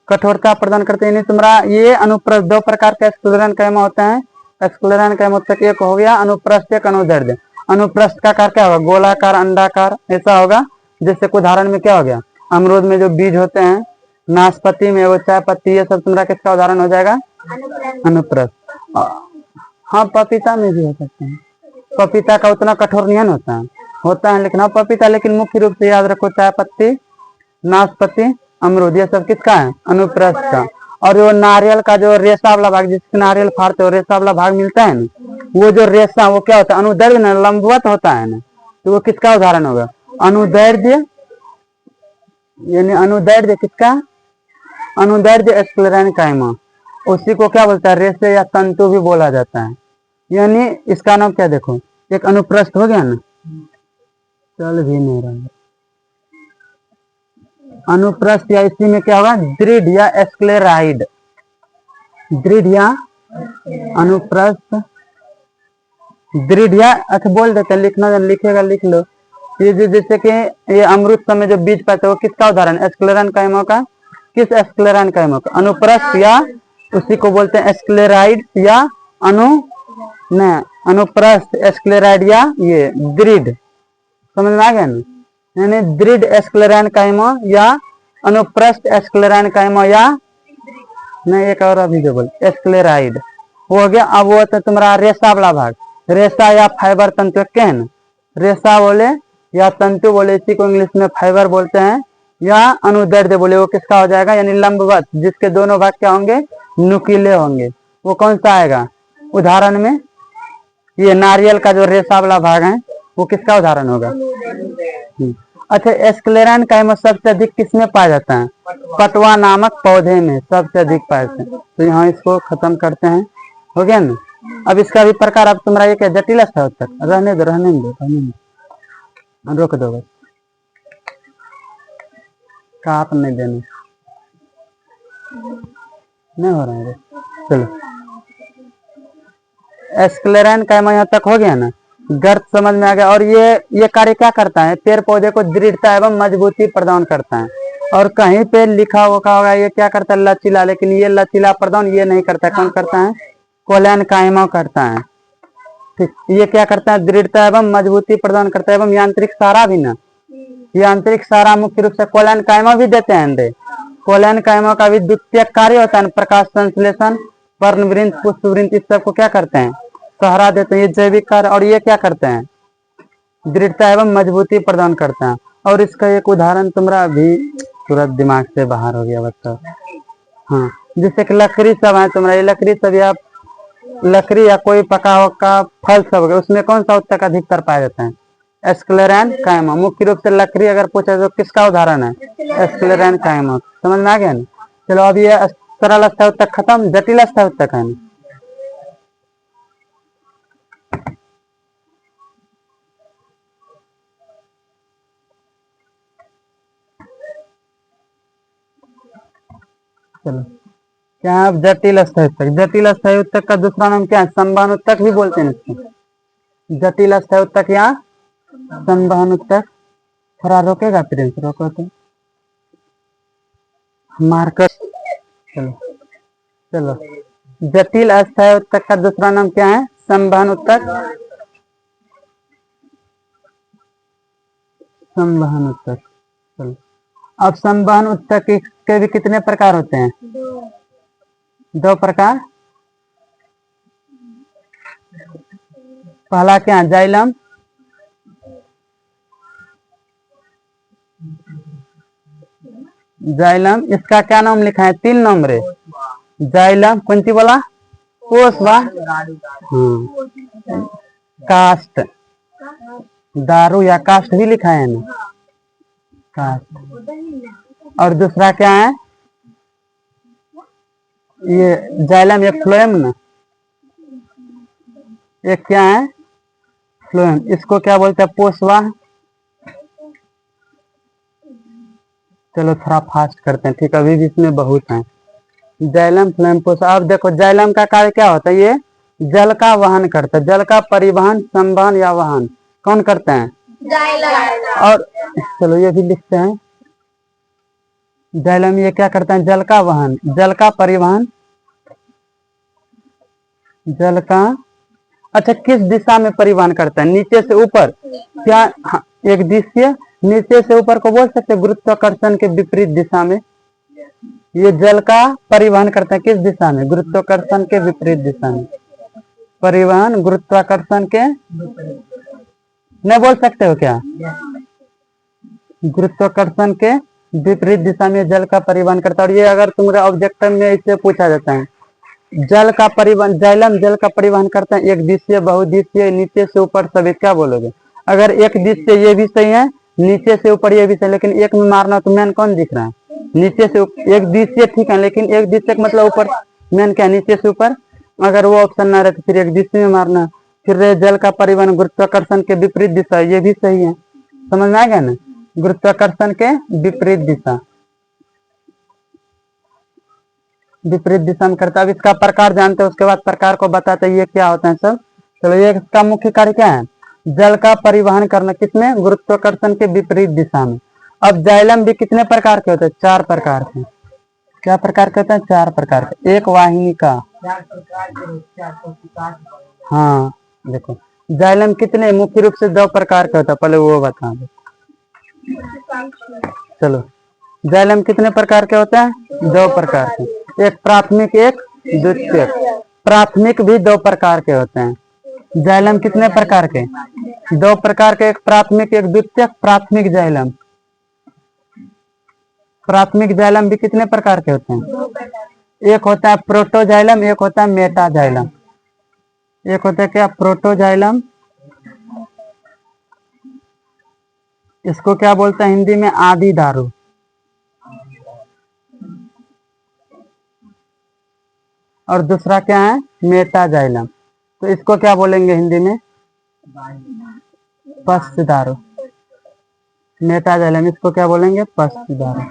कठोरता प्रदान करते हैं। यानी तुम्हारा ये अनुप्रस्थ, दो प्रकार के एस्क्लेरन कायमा होता है, एस्क्लेरन कायमा तक एक हो गया अनुप्रस्थ, एक अनुदैर्ध्य। अनुप्रस्थ का आकार क्या होगा, गोलाकार, अंडाकार, ऐसा होगा। जैसे उदाहरण में क्या हो गया, अमरूद में जो बीज होते हैं, नाशपाती में वो चाय पत्ती, ये सब तुम्हारा किसका उदाहरण हो जाएगा, अनुप्रस्थ। हाँ पपीता में भी हो सकते हैं, पपीता का उतना कठोर नहीं होता है, लेकिन हाँ पपीता, लेकिन मुख्य रूप से याद रखो चाय पत्ती, नाशपाती, अमरूद, ये सब किसका है, अनुप्रस्थ का। और वो नारियल का जो रेशा वाला भाग, जिससे नारियल फाड़ते हो रेशा वाला भाग मिलता है ना, वो जो रेशा वो क्या होता है, अनुदैर्ध्य ना, लंबवत होता है ना, तो वो किसका उदाहरण होगा, अनुदैर्ध्य। यानी अनुदैर्ध्य किसका, अनुदैर्ध्य एस्क्लेरन कायमा, उसी को क्या बोलता है, रेशे या तंतु भी बोला जाता है। यानी इसका नाम क्या, देखो एक अनुप्रस्थ हो गया ना, चल भी नहीं रहा है। अनुप्रस्थ या इसी में क्या होगा, दृढ़ या स्क्लेराइड, दृढ़ या अनुप्रस्थ, दृढ़ या, अच्छा बोल देते हैं, लिखना लिखेगा लिख लो। ये जैसे कि ये अमृत समय जो बीज पाते हैं वो किसका उदाहरण, एस्क्लेरन कायमों का, किस एस्क्लेरन कायमों का, अनुप्रस्थ या उसी को बोलते हैं एस्क्लेराइड या अनुप्रस्थ एस्क्लेराइड या ये दृढ़, समझ में आ गया ना, यानी दृढ़ एस्क्लेरन कायमों या अनुप्रस्थ एस्क्लेरन कायमों या नहीं, एक और अभी जो बोल एस्क्लेराइड वो हो गया। अब वो तो तुम्हारा रेशा वाला भाग, रेशा या फाइबर तंतु केन, रेशा बोले या तंतु बोले, इसी को इंग्लिश में फाइबर बोलते हैं, या अनुदैर्ध्य बोले वो किसका हो जाएगा, यानी लंबवत, जिसके दोनों भाग क्या होंगे, नुकीले होंगे, वो कौन सा आएगा उदाहरण में, ये नारियल का जो रेशा वाला भाग है वो किसका उदाहरण होगा। अच्छा, एस्क्लेरन कायमा सबसे अधिक किसमें पाया जाता है, पटवा नामक पौधे में सबसे अधिक पाया जाता है। तो यहाँ इसको खत्म करते हैं, हो गया ना। अब इसका भी प्रकार, अब तुम्हारा ये क्या जटिल था तक, रहने दो रहने दो रहने दो, रोक दो बस, काट नहीं देना, नहीं हो रहा है। चलो, एस्क्लेरन कायमा यहाँ तक हो गया ना, गर्त समझ में आ गया। और ये कार्य क्या करता है, पेड़ पौधे को दृढ़ता एवं मजबूती प्रदान करता है। और कहीं पे लिखा होगा ये क्या करता है, लचीला, लेकिन ये लचीला प्रदान ये नहीं करता, कौन करता है, कोलन कायमा करता है। ठीक, ये क्या करता है, दृढ़ता एवं मजबूती प्रदान करता है, एवं यांत्रिक सहारा भी ना, यांत्रिक सहारा मुख्य रूप से कोलन कायमा भी देते हैं। कोलन कायमा का भी द्वितीय कार्य होता है, प्रकाश संश्लेषण, पर्णवृंत, पुष्पवृंत, इस सबको क्या करते हैं, सहारा देते हैं, ये जैविक कार्य। और ये क्या करते हैं, दृढ़ता एवं मजबूती प्रदान करता है। और इसका एक उदाहरण तुम्हारा अभी तुरंत दिमाग से बाहर हो गया बच्चा, हाँ, जैसे कि लकड़ी सब है तुम्हारा, ये लकड़ी सब या लकड़ी या कोई पका हुआ फल सब हो गया, उसमें कौन सा उत्तक अधिकतर पाया जाता है, एस्क्लेरन कायमा। मुख्य रूप से लकड़ी अगर पूछा तो किसका उदाहरण है, एस्क्लेरन कायमा, समझ में आ गया ना। चलो, अब ये सरल अवस्था उत्तक खत्म, जटिल अवस्था उत्तक है ना। चलो, क्या आप जटिल अस्थायी उत्तक, जटिल अस्थायी उत्तक का दूसरा नाम क्या है, संवहन उत्तक भी बोलते हैं इसको, जटिल अस्थायी उत्तक या संवहन उत्तक। थोड़ा रोकेगा प्रिंस, रोको तो मार्कर। चलो चलो, जटिल अस्थायी उत्तक का दूसरा नाम क्या है, संवहन उत्तक, संवहन उत्तक। चलो, अब संवहन उत्तक के भी कितने प्रकार होते हैं, दो प्रकार। पहला क्या, जाइलम, जाइलम, इसका क्या नाम लिखा है, 3 नंबर, जाइलम कौन सी बोला, कोसवा, कास्ट, दारू या कास्ट भी लिखा है ना, कास्ट। और दूसरा क्या है, ये जाइलम एक फ्लोएम ना, एक क्या है, फ्लोएम, इसको क्या बोलते हैं, पोसवा। चलो थोड़ा फास्ट करते हैं, ठीक, अभी भी इसमें बहुत है। जाइलम, फ्लोएम, पोसवा। अब देखो, जाइलम का कार्य क्या होता है, ये जल का वहन करता है, जल का परिवहन, संवहन या वहन कौन करते हैं, जाइलम। और चलो ये भी लिखते हैं, जाइलम ये क्या करता है, जल का वहन, जल का परिवहन, जल का, अच्छा किस दिशा में परिवहन करता है, नीचे से ऊपर, क्या, हाँ, एक दिशीय, नीचे से ऊपर को बोल सकते हैं, गुरुत्वाकर्षण के विपरीत दिशा में ये जल का परिवहन करता है, किस दिशा में, गुरुत्वाकर्षण के विपरीत दिशा में, परिवहन गुरुत्वाकर्षण के, नहीं बोल सकते हो क्या, गुरुत्वाकर्षण के विपरीत दिशा में जल का परिवहन करता है। और ये अगर तुम्हारे ऑब्जेक्टिव में इससे पूछा जाता है, जल का परिवहन, जाइलम जल का परिवहन करता है, एक दिशीय, बहुदिशीय, नीचे से ऊपर, सभी क्या बोलोगे, अगर एक दिशा ये भी सही है, नीचे से ऊपर ये भी सही, लेकिन एक में मारना तो मैन कौन दिख रहा है, नीचे से, एक दिशीय ठीक है, लेकिन एक दिशा मतलब ऊपर, मैन क्या नीचे से ऊपर, अगर वो ऑप्शन ना रहे तो फिर एक दिशा में मारना, फिर रहे जल का परिवहन गुरुत्वाकर्षण के विपरीत दिशा, ये भी सही है, समझ में आ गया ना, गुरुत्वाकर्षण के विपरीत दिशा, विपरीत दिशा में करता है। अब इसका प्रकार जानते हैं, उसके बाद प्रकार को बताते हैं ये क्या होता है सब। चलो, ये इसका मुख्य कार्य क्या है, जल का परिवहन करना, किसमें, गुरुत्वाकर्षण के विपरीत दिशा में। अब जाइलम भी कितने प्रकार के होते हैं, 4 प्रकार के। क्या प्रकार के होते हैं, 4 प्रकार के। एक वाहिनी का, हाँ देखो, जाइलम कितने मुख्य रूप से 2 प्रकार के होता है, पहले वो बता दो। चलो, जाइलम कितने प्रकार के होते हैं, 2 प्रकार के, एक प्राथमिक एक द्वितीयक। प्राथमिक भी 2 प्रकार के होते हैं। जाइलम कितने प्रकार के, 2 प्रकार के, एक प्राथमिक एक द्वितीयक। प्राथमिक जाइलम, प्राथमिक जाइलम भी कितने प्रकार के होते हैं, एक होता है प्रोटोजाइलम, एक होता है मेटाजाइलम। एक होता है क्या, प्रोटोजाइलम, इसको क्या बोलते हैं हिंदी में, आदि दारू। और दूसरा क्या है, मेटाजाइलम, तो इसको क्या बोलेंगे हिंदी में, पश्चदारू। मेटाजाइलम, इसको क्या बोलेंगे, पश्चदारू।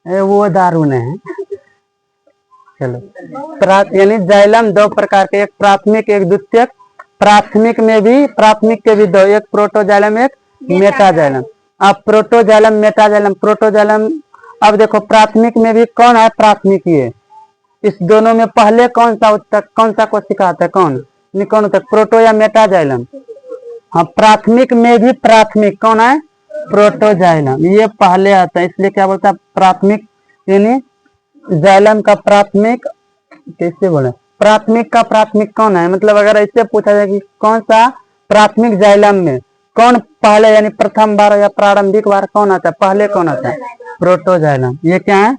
वो दारू नहीं है। चलो, यानी जाइलम 2 प्रकार के, एक प्राथमिक एक द्वितीयक। प्राथमिक में भी, प्राथमिक के भी 2, एक प्रोटोजाइलम एक मेटाजाइलम। अब प्रोटोजाइलम मेटाजाइलम, प्रोटोजाइलम, अब देखो प्राथमिक में भी कौन है, प्राथमिक ये, इस दोनों में पहले कौन सा उत्तक, कौन सा को सिखाता है, कौन उत्तक, प्रोटो या मेटाजाइलम। हाँ, प्राथमिक में भी प्राथमिक कौन है, प्रोटोजाइलम, ये पहले आता है, इसलिए क्या बोलता है प्राथमिक, यानी जाइलम का प्राथमिक, कैसे बोले, प्राथमिक का प्राथमिक कौन है, मतलब अगर ऐसे पूछा जाए कि कौन सा प्राथमिक जाइलम में कौन पहले, यानी प्रथम बार या प्रारंभिक बार कौन आता है, पहले कौन आता है, प्रोटोजाइलम। ये क्या है,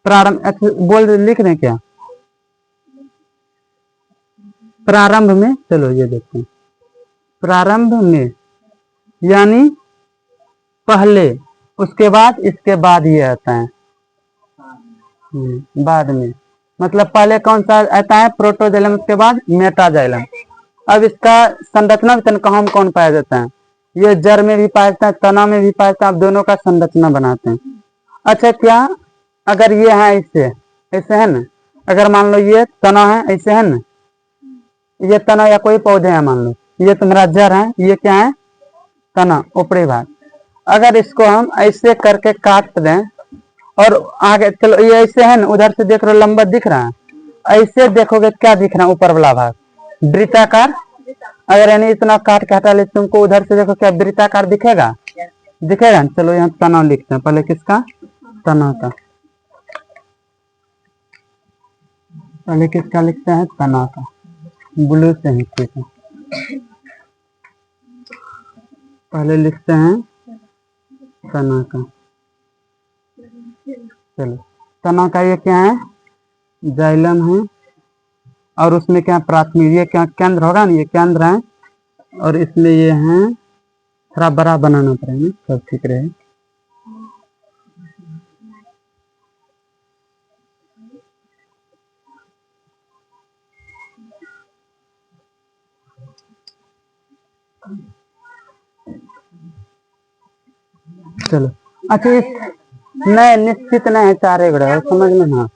प्रारंभ, बोल लिख रहे क्या, प्रारंभ में। चलो ये देखते हैं, प्रारंभ में यानी पहले, उसके बाद, इसके बाद ये आता है बाद में, मतलब पहले कौन सा आता है, प्रोटोजाइलम, उसके बाद मेटाजाइलम। अब इसका संरचना कहाँ में कौन पाया जाता है, ये जड़ में भी पाया जाता है, तना में भी पाया जाता है, आप दोनों का संरचना बनाते हैं। अच्छा, क्या अगर ये है ऐसे, ऐसे है ना, अगर मान लो ये तना है, ऐसे है ना, ये तना या कोई पौधे हैं, मान लो ये तुम्हारा जड़ है, ये क्या है, तना, ऊपरी भाग। अगर इसको हम ऐसे करके काट दें और आगे, चलो ये ऐसे है ना, उधर से देख रहे हो लंबा दिख रहा है, ऐसे देखोगे क्या दिख रहा है, ऊपर वाला भाग वृत्ताकार। अगर यानी इतना काट के हटा ले, तुमको उधर से देखो क्या वृत्ताकार दिखेगा, दिखेगा। चलो यहाँ तना लिखते हैं, पहले किसका, तना का, पहले किसका लिखते हैं, तना का, ब्लू से ही, ठीक है, पहले लिखते हैं तना का। चलो, तना का ये क्या है, जाइलम है, और उसमें क्या प्राथमिक, ये क्या केंद्र होगा ना, ये केंद्र है, और इसमें ये है, थोड़ा बड़ा बनाना पड़ेगा सब ठीक रहे। चलो, अच्छा नहीं, निश्चित नहीं है, 4 ग्रह समझ में। हाँ,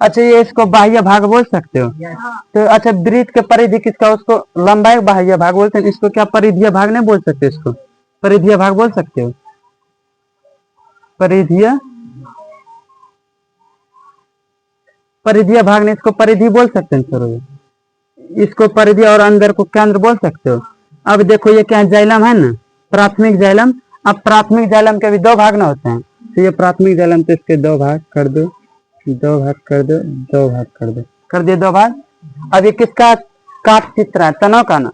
अच्छा, ये इसको बाह्य भाग बोल सकते हो, तो अच्छा, वृत्त के परिधि किसका, उसको लंबाई बाह्य भाग बोलते हैं, इसको क्या परिधीय भाग नहीं बोल सकते, इसको परिधीय भाग बोल सकते हो, परिधीय, परिधीय भाग नहीं, इसको परिधि बोल सकते हैं, सर इसको परिधि, और अंदर को केंद्र बोल सकते हो। अब देखो ये क्या जाइलम है ना, प्राथमिक जाइलम। अब प्राथमिक जाइलम के भी 2 भाग ना होते हैं, तो ये प्राथमिक जाइलम, तो इसके 2 भाग कर दो, 2 भाग कर दो, 2 भाग कर दो, कर दिए 2 भाग। अब ये किसका काट चित्र है, तनाव का ना,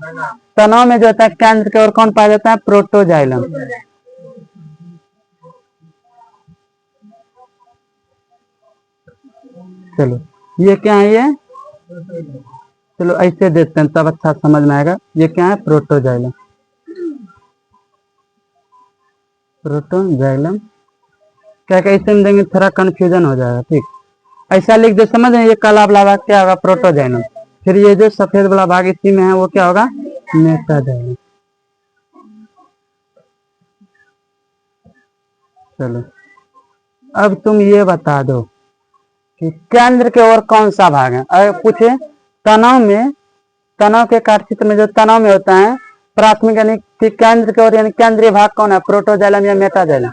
तनाव में जो होता है केंद्र के और कौन पाया जाता है, प्रोटोजाइलम। चलो, ये क्या है, ये चलो ऐसे देखते हैं तब अच्छा समझ में आएगा, ये क्या है, प्रोटोजाइलम, प्रोटोजाइलम क्या क्या इससे देंगे, थोड़ा कंफ्यूजन हो जाएगा, ठीक, ऐसा लिख दो, समझ रहे, ये कलाब लावा क्या होगा, प्रोटोजाइलम। फिर ये जो सफेद वाला भाग इसी में है वो क्या होगा, मेटाजाइलम। चलो अब तुम ये बता दो कि केंद्र के ओर कौन सा भाग है। अगर पूछे तनाव में, तनाव के कार्यक्षेत्र में जो तनाव में होता है प्राथमिक यानी कि केंद्र के ओर यानी केंद्रीय भाग कौन है, प्रोटोजाइलम या मेटाजाइलम।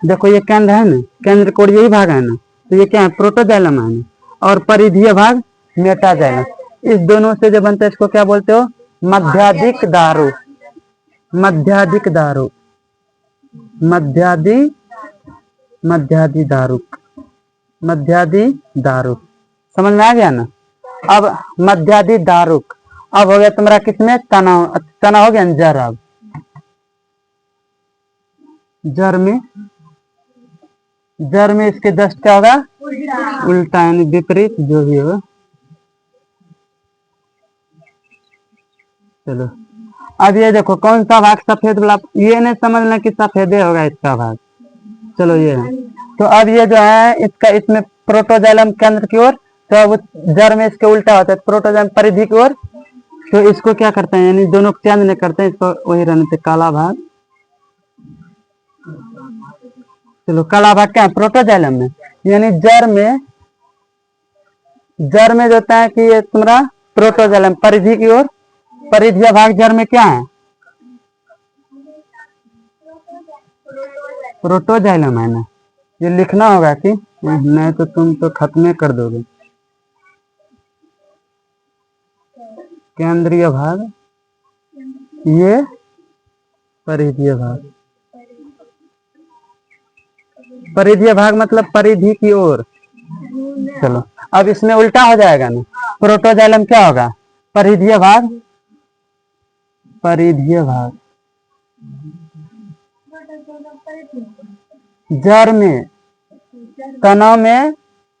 देखो ये केंद्र है ना, केंद्र के ओर यही भाग है ना, तो ये क्या है, प्रोटोजाइलम है ना, और परिधीय भाग मेटाजाइलम। इस दोनों से जो बनता है इसको क्या बोलते हो, मध्यादिक दारू। मध्यादिक दारू, मध्यादि मध्यादि दारुक, मध्यादि दारुक। समझ में आ गया ना। अब मध्यादि दारुक अब हो गया तुम्हारा किसमें, तनाव। तनाव हो गया ना जर। अब जर में, जर में इसके जस्ट क्या होगा, उल्टा यानी विपरीत जो भी हो। चलो अब ये देखो कौन सा भाग सफेद वाला, ये नहीं समझना कि सफेदे होगा इसका भाग। चलो ये है। तो अब ये जो है इसका, इसमें प्रोटोजाइलम केंद्र की ओर, तो अब जर में इसके उल्टा होता है, प्रोटोजाइलम परिधि की ओर। तो इसको क्या करते हैं, यानी दोनों चेंज नहीं करते हैं, इसको वही रहने से काला भाग। चलो काला भाग क्या है, प्रोटोजाइलम में, यानी जर में, जर में जो होता है कि ये तुम्हारा प्रोटोजाइलम परिधि की ओर, परिधीय भाग जर में क्या है, प्रोटोजाइलम है ना। ये लिखना होगा कि नहीं तो तुम तो खत्म कर दोगे। केंद्रीय भाग, ये परिधीय भाग। परिधीय भाग मतलब परिधि की ओर। चलो अब इसमें उल्टा हो जाएगा ना, प्रोटोजाइलम क्या होगा, परिधीय भाग, परिधीय भाग जर में, तनाव में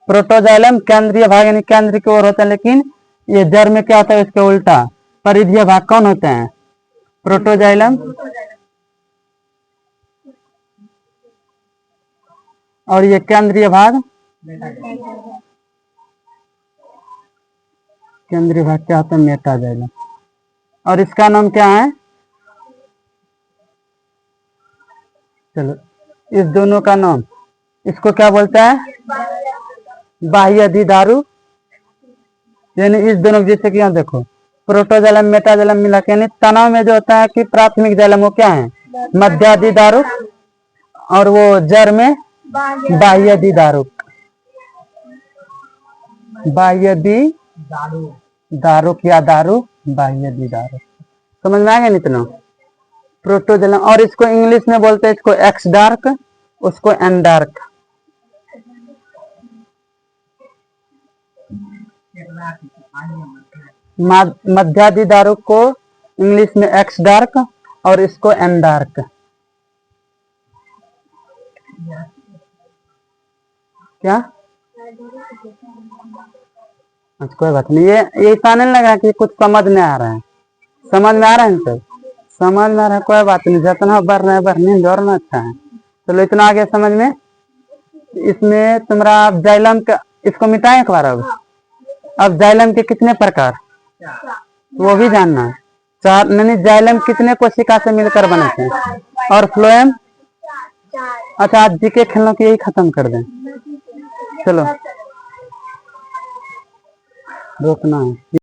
प्रोटोजाइलम केंद्रीय भाग यानी केंद्र की ओर होता है, लेकिन ये जर में क्या होता है, इसके उल्टा। परिधीय भाग कौन होते हैं, प्रोटोजाइलम, और ये केंद्रीय भाग, केंद्रीय भाग क्या होता है, मेटाजाइलम। और इसका नाम क्या है, चलो इस दोनों का नाम, इसको क्या बोलता है, बाह्य अधिदारु। यानी इस दोनों, जैसे कि यहाँ देखो प्रोटोजाइलम मेटाजाइलम मिला के, यानी तनाव में जो होता है कि प्राथमिक जाइलम वो क्या है, मध्याधिदारुक, और वो जर में बाह्यधिदारुक, बाह्यधिदारुक या दारू, बाह्यधिदारुक। समझ में आ गया इतना, प्रोटोजाइलम। और इसको इंग्लिश में बोलते हैं, इसको एक्स डार्क, उसको एन डार्क। मध्याधिदारुक को इंग्लिश में एक्स डार्क और इसको एन डार्क। क्या, अच्छा कोई बात नहीं, ये ऐसा नहीं लगा कि कुछ समझ में आ रहा है। समझ में आ रहा है ना सर, समझ में आ रहा है, कोई बात नहीं, जितना बढ़ रहा है बढ़ने दौड़ना अच्छा है। चलो इतना आगे समझ में। इसमें तुम्हारा जाइलम का, इसको मिटाएं एक बार। अब जाइलम के कितने प्रकार, वो भी जानना है। चार, नहीं जाइलम कितने कोशिका से मिलकर बने थे, और फ्लोएम। अच्छा आज जीके खेलने की यही खत्म कर दें। चलो रोकना है।